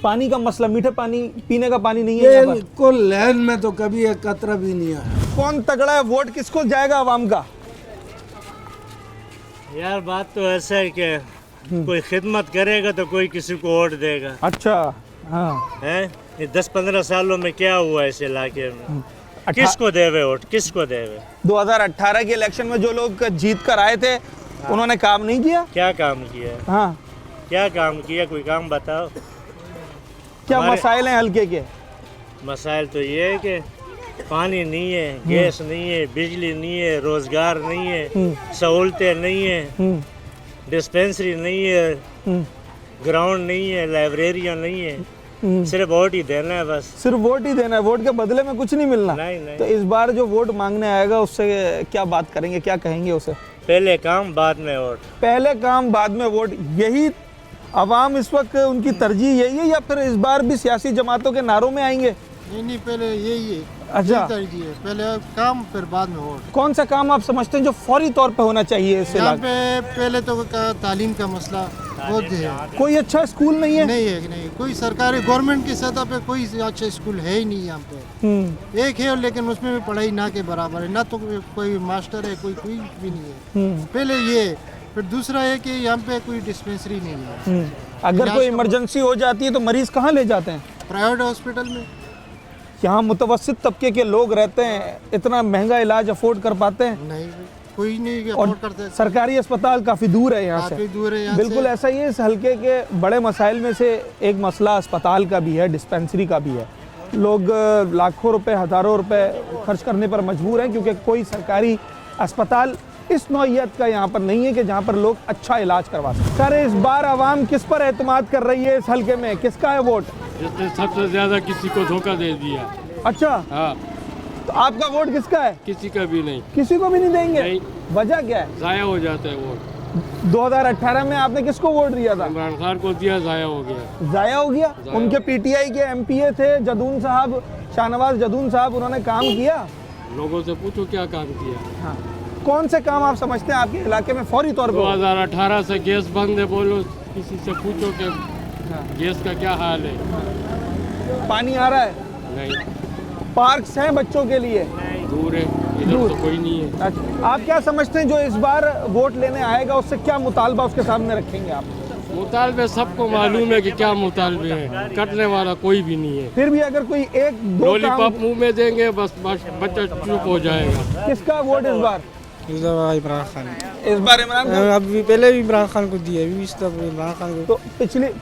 पानी का मसला, मीठे पानी, पीने का पानी नहीं है यहाँ पर। बिल्कुल लहर में तो कभी एक कतरा भी नहीं आया। कौन तगड़ा है, वोट किसको जाएगा आवाम का? यार बात तो ऐसा है कि कोई खिदमत करेगा तो कोई किसी को वोट देगा। अच्छा। हाँ। है ये 10-15 सालों में क्या हुआ इस इलाके में? किसको देवे वोट, किसको देवे? 2018 के इलेक्शन में जो लोग जीत कर आए थे, उन्होंने काम नहीं किया। क्या काम किया? हाँ, क्या काम किया, कोई काम बताओ। क्या मसाइल हैं हल्के के? मसाइल तो ये है कि पानी नहीं है, गैस नहीं है, बिजली नहीं है, रोजगार नहीं है, सहूलतें नहीं है, डिस्पेंसरी नहीं है, ग्राउंड नहीं है, लाइब्रेरियाँ नहीं है, सिर्फ वोट ही देना है बस। सिर्फ वोट ही देना है, वोट के बदले में कुछ नहीं मिलना। नहीं नहीं। तो इस बार जो वोट मांगने आएगा उससे क्या बात करेंगे, क्या कहेंगे उसे? पहले काम बाद में वोट। पहले काम बाद में वोट, यही अवाम इस वक्त उनकी तरजीह यही है, या फिर इस बार भी सियासी जमातों के नारों में आएंगे? नहीं, पहले यही है। अच्छा, तरजीह है, पहले काम फिर बाद में वोट। कौन सा काम आप समझते हैं जो फौरी तौर पे होना चाहिए इस यहाँ इलाके? पे पहले तो तालीम का मसला बहुत है। कोई अच्छा स्कूल नहीं है? नहीं, कोई सरकारी गवर्नमेंट की सतह पे कोई अच्छा स्कूल है ही नहीं यहाँ पे। एक है लेकिन उसमें भी पढ़ाई ना के बराबर है, ना तो कोई मास्टर है, कोई भी नहीं है। पहले ये, फिर दूसरा है कि यहाँ पे कोई डिस्पेंसरी नहीं है। अगर कोई इमरजेंसी हो जाती है तो मरीज कहाँ ले जाते हैं? प्राइवेट हॉस्पिटल में। यहाँ मुतवस्सित तबके के लोग रहते हैं, इतना महंगा इलाज अफोर्ड कर पाते हैं? नहीं, कोई नहीं और अफोर्ड करते। सरकारी अस्पताल काफ़ी दूर है यहाँ से। काफी दूर है यहाँ बिल्कुल से। ऐसा ही है। इस हल्के के बड़े मसाइल में से एक मसला अस्पताल का भी है, डिस्पेंसरी का भी है। लोग लाखों रुपए, हज़ारों रुपए खर्च करने पर मजबूर हैं क्योंकि कोई सरकारी अस्पताल इस नौइयत का यहाँ पर नहीं है कि जहाँ पर लोग अच्छा इलाज करवा सकें। सर, इस बार आवाम किस पर एतमाद कर रही है इस हल्के में? किसका है वोट? जिसने सबसे ज्यादा किसी को धोखा दे दिया। अच्छा, हाँ। तो आपका वोट किसका है? किसी का भी नहीं। किसी को भी नहीं देंगे? नहीं। वजह क्या है? जाया हो जाता है वोट। 2018 में आपने किसको वोट दिया था? इमरान खान को दिया, जाया हो गया। जाया हो गया? उनके पीटीआई के एमपीए थे जदून साहब, शाहनवाज जदून साहब, उन्होंने काम किया? लोगों से पूछो क्या काम किया। हाँ। कौन से काम आप समझते हैं आपके इलाके में फौरी तौर पर? 2018 से गैस बंद है, बोलो किसी से पूछो कि गैस का क्या हाल है। पानी आ रहा है? नहीं। पार्क्स हैं बच्चों के लिए? दूर है, इधर तो कोई नहीं है। अच्छा, आप क्या समझते हैं जो इस बार वोट लेने आएगा उससे क्या मुतालबा उसके सामने रखेंगे आप? मुतालबे सबको मालूम है कि क्या मुतालबे हैं, कटने वाला कोई भी नहीं है। फिर भी अगर कोई एक दो लॉलीपॉप मुंह में देंगे बस बच्चा चुप हो जाएगा। किसका वोट इस बार? इमरान खान। इस बार इमरान खान? अभी पहले भी इमरान खान को दिया, अभी इमरान खान को। तो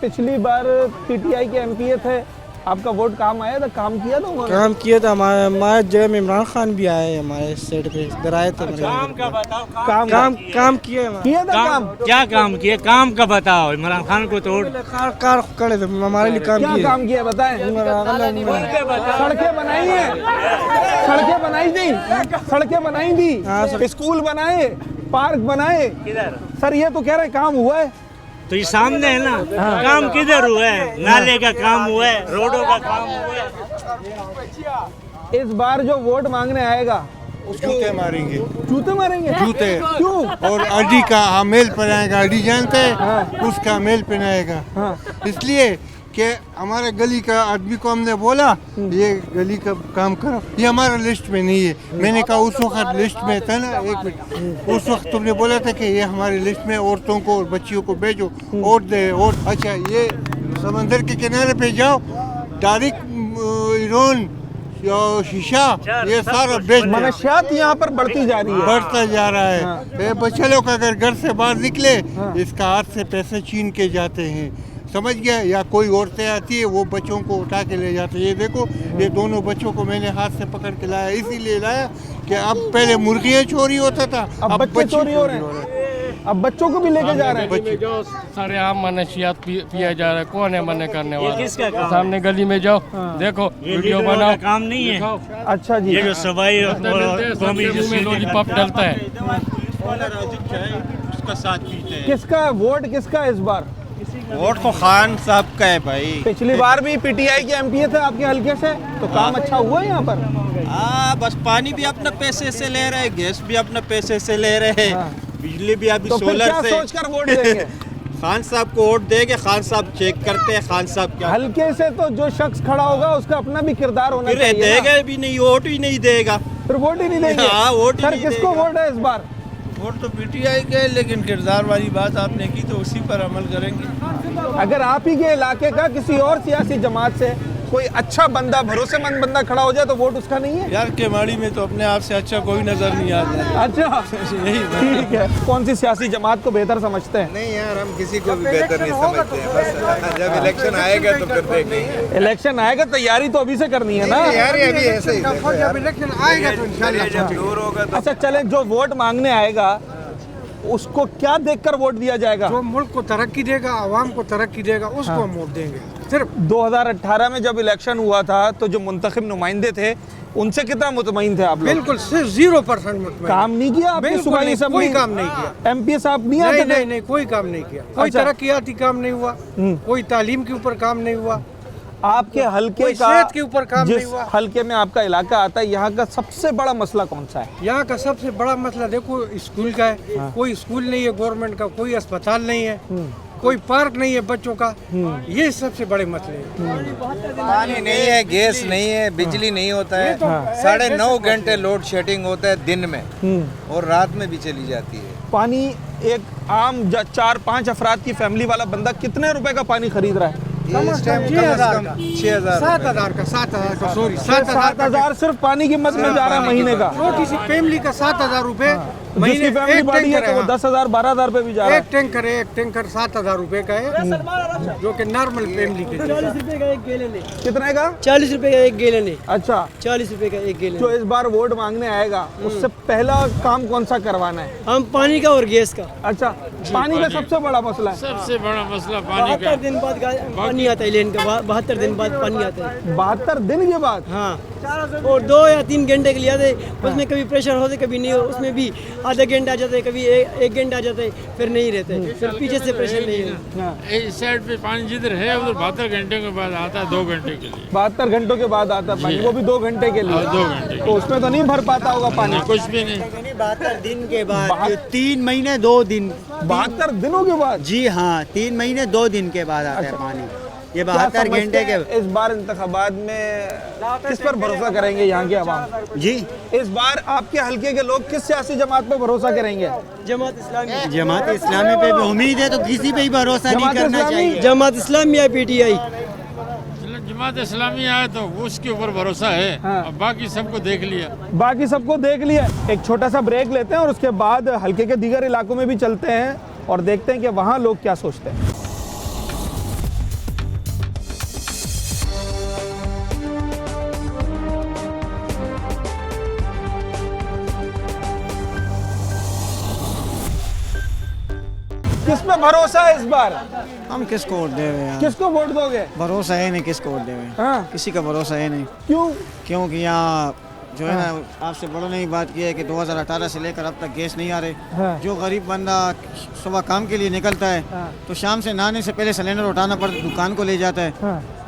पिछली बार पीटीआई के एमपीए थे, आपका वोट काम आया था? काम किया था उन्होंने? काम किया था, हमारे जगह में इमरान खान भी आए हमारे साइड पे, इधर आए थे। काम का बताओ। काम किया था काम? क्या काम किया? काम का बताओ। इमरान खान को तो कार खड़े थे, हमारे लिए काम किया। क्या काम किया बताएं? सड़कें बनाई हैं, सड़कें बनाई दी, सड़कें बनाई दी, स्कूल बनाए, पार्क बनाए। सर ये तो कह रहे काम हुआ है। तो ये सामने है ना। काम किधर हुआ है? नाले का काम हुआ है, रोडों का काम हुआ है। इस बार जो वोट मांगने आएगा जूते मारेंगे। जूते मारेंगे? जूते। क्यों? और अड्डी का मेल पहनाएगा, अड्डी जानते हैं? उसका मेल पहनाएगा। इसलिए कि हमारे गली का आदमी को हमने बोला ये गली का काम करो, ये हमारा लिस्ट में नहीं है। मैंने कहा उस वक्त लिस्ट में था ना, एक मिनट, उस वक्त तुमने बोला था कि ये हमारी लिस्ट में औरतों को और बच्चियों को भेजो, वोट दे वोट। अच्छा, ये समंदर के किनारे पे जाओ, डायरेक्ट ईरान, शीशा, ये सारा बेच। मनशियात यहाँ पर बढ़ती जा रही है, बढ़ता जा रहा है। बच्चे लोग अगर घर से बाहर निकले, इसका हाथ से पैसे छीन के जाते हैं। समझ गया, या कोई औरतें आती है वो बच्चों को उठा के ले जाते। ये देखो, ये दोनों बच्चों को मैंने हाथ से पकड़ के लाया, इसीलिए लाया कि अब पहले मुर्गियाँ चोरी होता था, अब बच्चे चोरी हो रहे हैं। अब बच्चों को भी लेके जा रहे हैं। जो सारे आम मनशियात पिया जा रहा है, कौन है मना करने वाला? सामने गली में जाओ, देखो वीडियो बनाओ, काम नहीं है। अच्छा जी, ये जो सवाई में लॉलीपॉप डलता है, उसका साथ पीते हैं। किसका वोट, किसका इस बार? वोट तो खान साहब का है भाई। पिछली बार भी पीटीआई के एमपी थे आपके हल्के से, तो काम अच्छा हुआ है यहाँ पर? बस पानी भी अपने पैसे से ले रहे, गैस भी अपने पैसे से ले रहे, बिजली भी अभी तो सोलर से। सोचकर वोट देंगे? खान साहब को वोट देंगे, खान साहब चेक करते हैं खान साहब क्या। हल्के से तो जो शख्स खड़ा होगा उसका अपना भी किरदार होना चाहिए। देगा भी नहीं, वोट भी नहीं देगा, फिर वोट ही नहीं देंगे। हाँ, वोट सर किसको वोट है इस बार? वोट तो पीटीआई के, लेकिन किरदार वाली बात आपने की तो उसी पर अमल करेंगे। अगर आप ही के इलाके का किसी और सियासी जमात से कोई अच्छा बंदा, भरोसेमंद बंदा खड़ा हो जाए तो वोट उसका नहीं है? यार केमाड़ी में तो अपने आप से अच्छा कोई नजर नहीं आता। अच्छा ठीक है। कौन सी सियासी जमात को बेहतर समझते हैं? नहीं यार, हम किसी को भी बेहतर नहीं समझते हैं, बस जब इलेक्शन आएगा तो फिर देखेंगे। इलेक्शन आएगा, तैयारी तो अभी से करनी है ना यार, अभी ऐसे ही जब इलेक्शन आएगा तो इंशाल्लाह दूर होगा तो। अच्छा चले, जो वोट मांगने आएगा उसको क्या देखकर वोट दिया जाएगा? जो मुल्क को तरक्की देगा, आवाम को तरक्की देगा, उसको हम वोट देंगे। सिर्फ 2018 में जब इलेक्शन हुआ था तो जो मुंतखब नुमाइंदे थे उनसे कितना मुतमईन थे आप लोग? बिल्कुल सिर्फ 0% मुतमईन। काम नहीं किया आपने? सूबाई असेंबली कोई काम नहीं किया। एमपी साहब नहीं आते? नहीं, कोई काम नहीं किया। कोई तरक्कियाती काम नहीं हुआ, कोई तालीम के ऊपर काम नहीं हुआ, आपके हल्के का सेहत के ऊपर काम नहीं जिस हुआ। हल्के में आपका इलाका आता है, यहाँ का सबसे बड़ा मसला कौन सा है? यहाँ का सबसे बड़ा मसला देखो स्कूल का है। कोई स्कूल नहीं है गवर्नमेंट का, कोई अस्पताल नहीं है, कोई पार्क नहीं है बच्चों का। ये सबसे बड़े मसले हैं। पानी नहीं है, गैस नहीं है, बिजली नहीं होता है, 9.5 घंटे लोड शेडिंग होता है दिन में, और रात में भी चली जाती है। पानी एक आम 4-5 अफराद की फैमिली वाला बंदा कितने रुपए का पानी खरीद रहा है? 6,000 का 7,000 सिर्फ पानी की मद में जा रहा है महीने का। छोटी सी फैमिली का 7,000 रुपए जिसकी फैमिली बड़ी है तो वो 10,000 12,000 रुपए भी जा रहा है। एक टैंकर 7,000 रुपए का है, जो कि नॉर्मल फैमिली के लिए। 40 रुपए का एक गैलन है। कितने का? 40 रुपए का एक गैलन है। अच्छा, 40 रुपए का एक गैलन। जो इस बार वोट मांगने आएगा उससे पहला काम कौन सा करवाना है? हम पानी का और गैस का। अच्छा, पानी का सबसे बड़ा मसला है। सबसे बड़ा मसला पानी का। 72 दिन बाद पानी आता है लेन का, 72 दिन बाद पानी आता है। 72 दिन के बाद? हाँ, और 2 या 3 घंटे के लिए आते, उसमें कभी प्रेशर होते कभी नहीं हो, उसमें भी आधा घंटा आ जाता है, कभी 1 घंटा आ जाता है, फिर नहीं रहते, फिर पीछे से प्रेशर नहीं है। इस साइड पे पानी जिधर है उधर 72 घंटे के बाद आता है, 2 घंटे के लिए। 72 घंटों के बाद आता है पानी, वो भी 2 घंटे के लिए। 2 घंटे तो उसमें तो नहीं भर पाता होगा पानी? कुछ भी नहीं। 72 दिन के बाद 3 महीने 2 दिन। 72 दिनों के बाद? जी हाँ, 3 महीने 2 दिन के बाद आता है पानी। ये 72 घंटे के। इस बार इंतखाबात में किस पर भरोसा करेंगे यहाँ के अवाम? जी, इस बार आपके हल्के के लोग किस सियासी जमात पे भरोसा करेंगे? जमात इस्लामी। जमात इस्लामी पे भी उम्मीद है, तो किसी पे ही भरोसा नहीं करना चाहिए। जमात इस्लामी या पीटीआई? जमात इस्लामी आए तो उसके ऊपर भरोसा है। और बाकी सबको देख लिया। बाकी सबको देख लिया। एक छोटा सा ब्रेक लेते हैं और उसके बाद हल्के के दीगर इलाकों में भी चलते हैं और देखते हैं कि वहाँ लोग क्या सोचते हैं। किस पे भरोसा है इस बार? हम किसको वोट दे रहे हैं? किसको वोट दोगे? भरोसा है नहीं, किसको वोट दे रहे हैं? हाँ? किसी का भरोसा है नहीं। क्यों? क्योंकि यहाँ जो है ना, आपसे बड़ों ने ही बात की है कि 2018 से लेकर अब तक गैस नहीं आ रहे। हाँ। जो गरीब बंदा सुबह काम के लिए निकलता है तो शाम से नहाने से पहले सिलेंडर उठाना पड़ता है, दुकान को ले जाता है।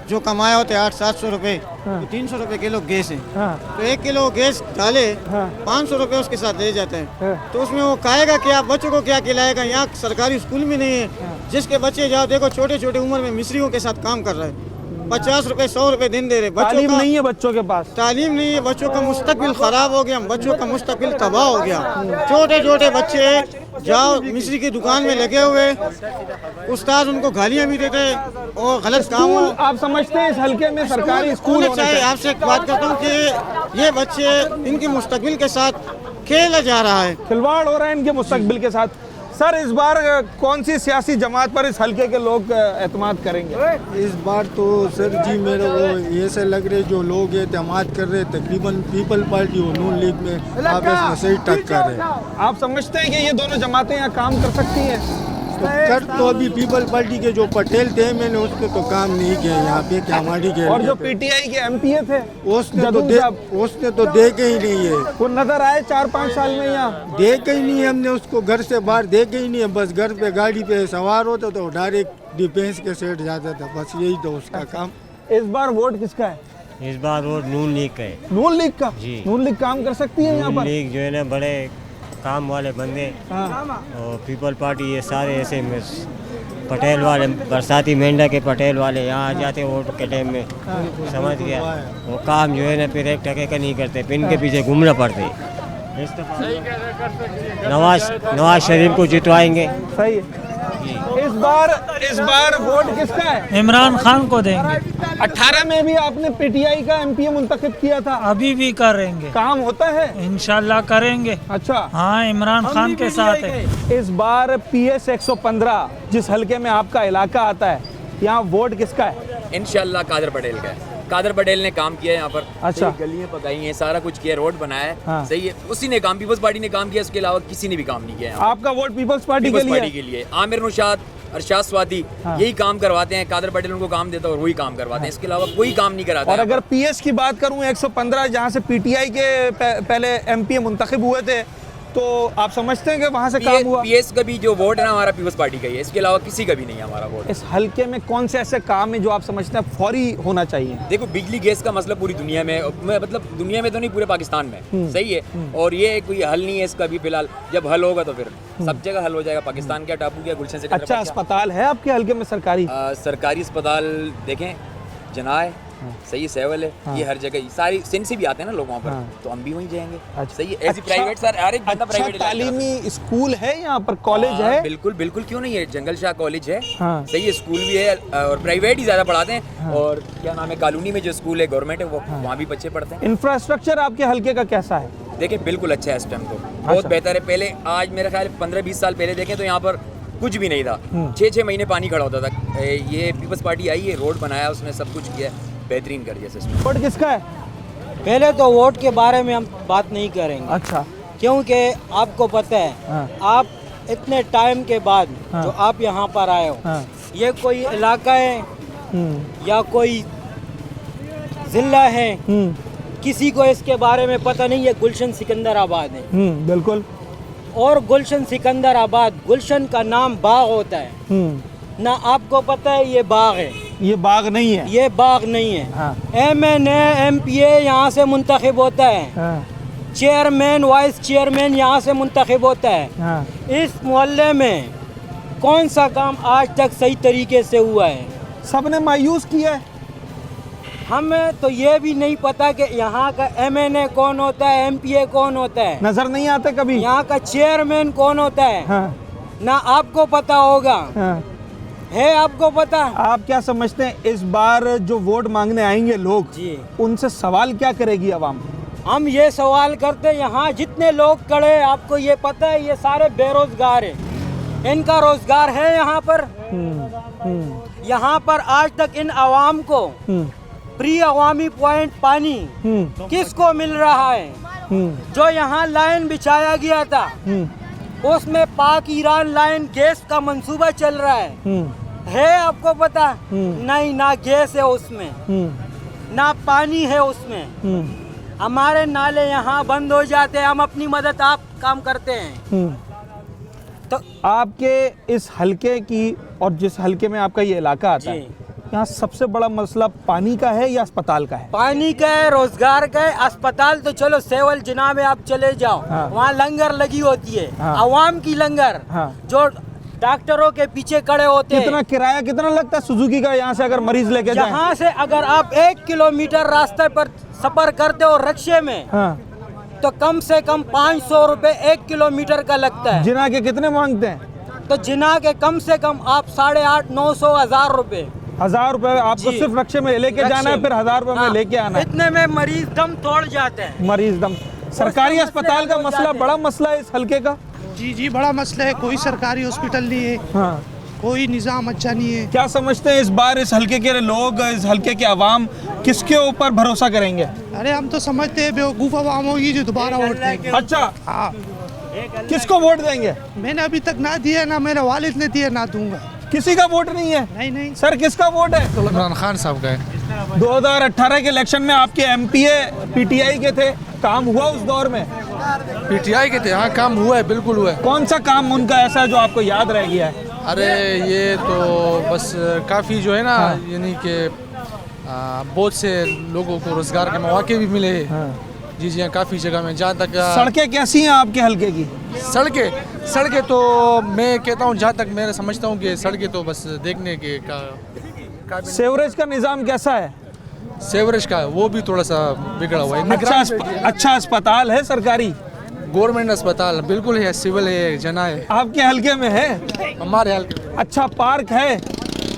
जो कमाए होते 800-700 रुपए, तो 300 रुपए किलो गैस है। तो 1 किलो गैस डाले 500 रुपए उसके साथ ले जाता है। तो उसमें वो खाएगा क्या, बच्चों को क्या खिलाएगा? यहाँ सरकारी स्कूल भी नहीं है, जिसके बच्चे जाओ देखो छोटे छोटे उम्र में मिस्त्रियों के साथ काम कर रहे हैं, 50 रुपए 100 रुपए दिन दे रहे। तालीम नहीं है बच्चों के पास, तालीम नहीं है, बच्चों का मुस्तकबिल खराब हो गया, बच्चों का मुस्तकबिल तबाह हो गया। छोटे छोटे बच्चे जाओ मिस्त्री की दुकान में लगे हुए, उस्ताद उनको गालियां भी देते हैं और गलत काम। आप समझते हैं इस हल्के में सरकारी स्कूल होने चाहिए? आपसे एक बात करता हूँ कि ये बच्चे इनके मुस्तकबिल के साथ खेला जा रहा है, खिलवाड़ हो रहा है इनके मुस्तकबिल के साथ। सर इस बार कौन सी सियासी जमात पर इस हलके के लोग एतमाद करेंगे? इस बार तो सर जी मेरे को ये से लग रहे जो लोग एतमाद कर रहे तकरीबन पीपल पार्टी और नून लीग में आपस में सही टक्कर है। आप समझते हैं कि ये दोनों जमातें यहाँ काम कर सकती हैं? तो कर तो अभी पीपल पार्टी के जो पटेल थे मैंने उसने तो काम नहीं किया यहाँ पे कैमाड़ी के। और जो पीटीआई के एमपीए थे उसने तो देखे ही नहीं है। वो नजर आए 4-5 साल में यहाँ? देखे ही नहीं, हमने उसको घर से बाहर देखे ही नहीं है। बस घर पे गाड़ी पे सवार होता तो डायरेक्ट डिफेंस के सेट जाता था, बस यही तो उसका काम। इस बार वोट किसका है? इस बार वोट नून लीग का है। नून लीग का? जी। नून लीग काम कर सकती है यहाँ पर? नून लीग जो है ना बड़े काम वाले बंदे और पीपल पार्टी ये सारे ऐसे पटेल वाले बरसाती मेंढा के पटेल वाले यहाँ आ जाते वोट के टाइम में, समझ गया। वो काम जो है ना फिर एक टके का नहीं करते, पिन के पीछे घूमना पड़ते। नवाज शरीफ को जितवाएंगे। सही है। इस बार वोट किसका है? इमरान खान को देंगे। 18 में भी आपने पीटीआई का एमपीए मुंतखब किया था। अभी भी करेंगे। काम होता है? इंशाल्लाह करेंगे। अच्छा। हाँ, इमरान खान के साथ है। इस बार PS 115 जिस हलके में आपका इलाका आता है, यहाँ वोट किसका है? इंशाल्लाह कादर पटेल का है। कादर पटेल ने काम किया है यहाँ पर। अच्छा। गलियाँ पकाई हैं, सारा कुछ किया, रोड बनाया है। हाँ। सही है, उसी ने काम, पीपल्स पार्टी ने काम किया, उसके अलावा किसी ने भी काम नहीं किया है। आपका वोट पीपल्स पार्टी के लिए आमिर नौशाद, अरशाद स्वाति यही काम करवाते हैं। कादर पटेल उनको काम देता है और वही काम करवाते हैं, इसके अलावा कोई काम नहीं कराता। और अगर PS की बात करूं 115 जहां से पीटीआई के पहले एमपीए मुंतखब हुए थे, तो आप समझते हैं कि वहां से काम हुआ? PS का भी जो वोट है ना हमारा पीपल्स पार्टी का ही है, इसके अलावा किसी का भी नहीं है हमारा वोट। इस हलके में कौन से ऐसे काम है जो आप समझते हैं फौरी होना चाहिए? देखो, बिजली गैस का मसला पूरी दुनिया में, मतलब दुनिया में तो नहीं, पूरे पाकिस्तान में। सही है। और ये कोई हल नहीं है इसका भी फिलहाल, जब हल होगा तो फिर सब जगह हल हो जाएगा। पाकिस्तान क्या, टापू क्या, गुलशन से। अच्छा अस्पताल है आपके हलके में सरकारी? सरकारी अस्पताल देखें, जना है, सही है, सेवल है, ये हर जगह सारी सिंध से भी आते हैं ना लोग वहाँ पर, तो हम भी वहीं जाएंगे। सही है। ऐसी प्राइवेट सर हर एक बंदा प्राइवेट तालीमी स्कूल है यहाँ पर, कॉलेज है? बिल्कुल बिल्कुल, क्यों नहीं है। जंगल शाह कॉलेज है। सही है, स्कूल भी है और प्राइवेट ही ज्यादा पढ़ाते हैं। और क्या नाम है, कॉलोनी में जो स्कूल है गवर्नमेंट है, वो वहाँ भी बच्चे पढ़ते हैं। इंफ्रास्ट्रक्चर आपके हल्के का कैसा है? देखिए बिल्कुल अच्छा है, इस टाइम तो बहुत बेहतर है। पहले आज मेरे ख्याल 15-20 साल पहले देखें तो यहाँ पर कुछ भी नहीं था। 6-6 महीने पानी खड़ा होता था। ये पीपल्स पार्टी आई है, रोड बनाया, उसने सब कुछ किया, बेहतरीन कर दिया सिस्टम। वोट किसका है? पहले तो वोट के बारे में हम बात नहीं करेंगे। अच्छा। क्योंकि आपको पता है आप इतने टाइम के बाद जो आप यहाँ पर आए हो, ये कोई इलाका है या कोई जिला है, किसी को इसके बारे में पता नहीं है। गुलशन सिकंदराबाद है। बिल्कुल। और गुलशन सिकंदराबाद, गुलशन का नाम बाग होता है ना, आपको पता है ये बाग है? ये बाग नहीं है। ये बाग नहीं है। MNA MPA यहाँ से मुंतखब होता है। चेयरमैन वाइस चेयरमैन यहाँ से मुंतखब होता है। इस मोहल्ले में कौन सा काम आज तक सही तरीके से हुआ है? सबने मायूस किया है। हमें तो ये भी नहीं पता कि यहाँ का MNA कौन होता है, MPA कौन होता है, नजर नहीं आते कभी। यहाँ का चेयरमैन कौन होता है ना आपको पता होगा। है आपको पता? आप क्या समझते हैं इस बार जो वोट मांगने आएंगे लोग जी, उनसे सवाल क्या करेगी आवाम? हम ये सवाल करते हैं, यहाँ जितने लोग खड़े, आपको ये पता है ये सारे बेरोजगार हैं, इनका रोजगार है यहाँ पर? यहाँ पर आज तक इन आवाम को प्री अवामी पॉइंट पानी किसको मिल रहा है? जो यहाँ लाइन बिछाया गया था उसमें पाक ईरान लाइन गैस का मंसूबा चल रहा है आपको पता? नहीं, ना गैस है उसमें, ना पानी है उसमें। हमारे नाले यहाँ बंद हो जाते हैं, हम अपनी मदद आप काम करते हैं। तो आपके इस हलके की और जिस हलके में आपका ये इलाका आता है, यहाँ सबसे बड़ा मसला पानी का है या अस्पताल का है? पानी का है, रोजगार का है। अस्पताल तो चलो सेवल जिना में आप चले जाओ, वहाँ लंगर लगी होती है, आवाम की लंगर, जो डॉक्टरों के पीछे खड़े होते हैं। कितना किराया कितना लगता है सुजुकी का यहाँ से अगर मरीज लेके जाएं? यहाँ से अगर आप 1 किलोमीटर रास्ते पर सफर करते हो रिक्शे में, तो कम से कम 500 रुपए 1 किलोमीटर का लगता है। जिना के कितने मांगते हैं? तो जिना के कम से कम आप 850, 900, 1000 रुपए। 1000 रुपए आपको सिर्फ रिक्शे में लेके जाना है, फिर 1000 रुपए में लेके आना है। इतने में मरीज दम तोड़ जाते हैं। मरीज दम। सरकारी अस्पताल का मसला बड़ा मसला है इस हलके का जी जी बड़ा मसला है, कोई सरकारी हॉस्पिटल नहीं है। हाँ। कोई निज़ाम अच्छा नहीं है। क्या समझते हैं इस बार इस हल्के के लोग, इस हल्के के अवाम किसके ऊपर भरोसा करेंगे? अरे हम तो समझते हैं बेवकूफ़ अवाम होगी जो दोबारा वोट देंगे। अच्छा, हाँ। किसको वोट देंगे? मैंने अभी तक ना दिया, ना मेरे वालिद ने दिया, ना दूंगा। किसी का वोट नहीं है? नहीं। सर किसका वोट है? इमरान खान साहब का है। 2018 के इलेक्शन में आपके एमपीए पीटीआई के थे, काम हुआ उस दौर में? पीटीआई के थे, हाँ काम हुआ है, बिल्कुल हुआ है। कौन सा काम उनका ऐसा है जो आपको याद रह गया है? अरे ये तो बस काफ़ी जो है ना, यानी कि बहुत से लोगों को रोज़गार के मौके भी मिले। जी जी हाँ, काफ़ी जगह में। जहाँ तक सड़कें कैसी हैं आपके हल्के की? सड़कें तो मैं कहता हूँ, जहाँ तक मैं समझता हूँ कि सड़कें तो बस देखने के का सेवरेज का निज़ाम कैसा है? सेवरेज का वो भी थोड़ा सा बिगड़ा हुआ है। अच्छा अस्पताल है सरकारी? गवर्नमेंट अस्पताल बिल्कुल है, सिविल है, जना है। आपके हल्के में है? हमारे हल्के। अच्छा पार्क है?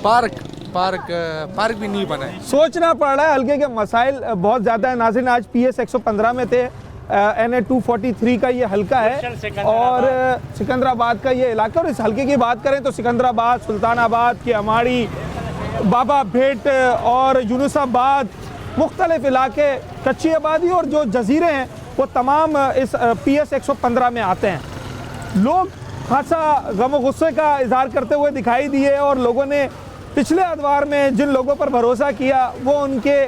पार्क भी नहीं बना है। सोचना पड़ रहा है, हल्के के मसाइल बहुत ज़्यादा है। नाज़रीन, आज PS 115 में थे। NA 243 का ये हल्का है और सिकंदराबाद का ये इलाका। और इस हल्के की बात करें तो सिकंदराबाद, सुल्तानाबाद की अमाड़ी, बाबा भेट और यूनुसाबाद, मुख्तलिफ इलाके, कच्ची आबादी और जो जजीरे हैं वो तमाम इस PS 115 में आते हैं। लोग खासा गम और गुस्से का इजहार करते हुए दिखाई दिए और लोगों ने पिछले अदवार में जिन लोगों पर भरोसा किया वो उनके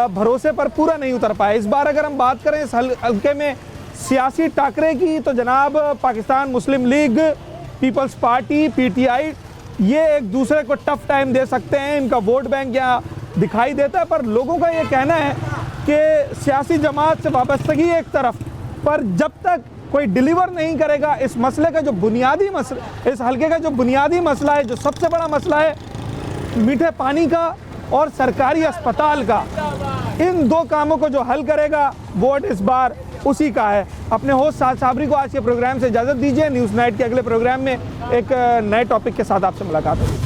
भरोसे पर पूरा नहीं उतर पाए। इस बार अगर हम बात करें इस हल्के में सियासी टाकरे की तो जनाब पाकिस्तान मुस्लिम लीग, पीपल्स पार्टी, PTI ये एक दूसरे को टफ टाइम दे सकते हैं। इनका वोट बैंक यहाँ दिखाई देता है, पर लोगों का ये कहना है कि सियासी जमात से वाबस्तगी एक तरफ, पर जब तक कोई डिलीवर नहीं करेगा इस मसले का जो बुनियादी मसला, इस हल्के का जो बुनियादी मसला है, जो सबसे बड़ा मसला है मीठे पानी का और सरकारी अस्पताल का, इन दो कामों को जो हल करेगा वोट इस बार उसी का है। अपने होस्ट साद साबरी को आज के प्रोग्राम से इजाज़त दीजिए। न्यूज़ नाइट के अगले प्रोग्राम में एक नए टॉपिक के साथ आपसे मुलाकात होगी।